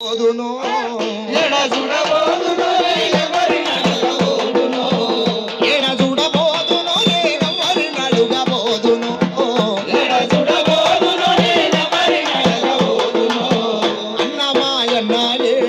పోదును ఎడ చూడబోదును ఎవరిని అడగబోదును ఏడ చూడబోదును నేనెవ్వరి నడుగబోదును ఎడ చూడబోదును ఎవరిని అడగబోదును అన్నమాయన్న లేడు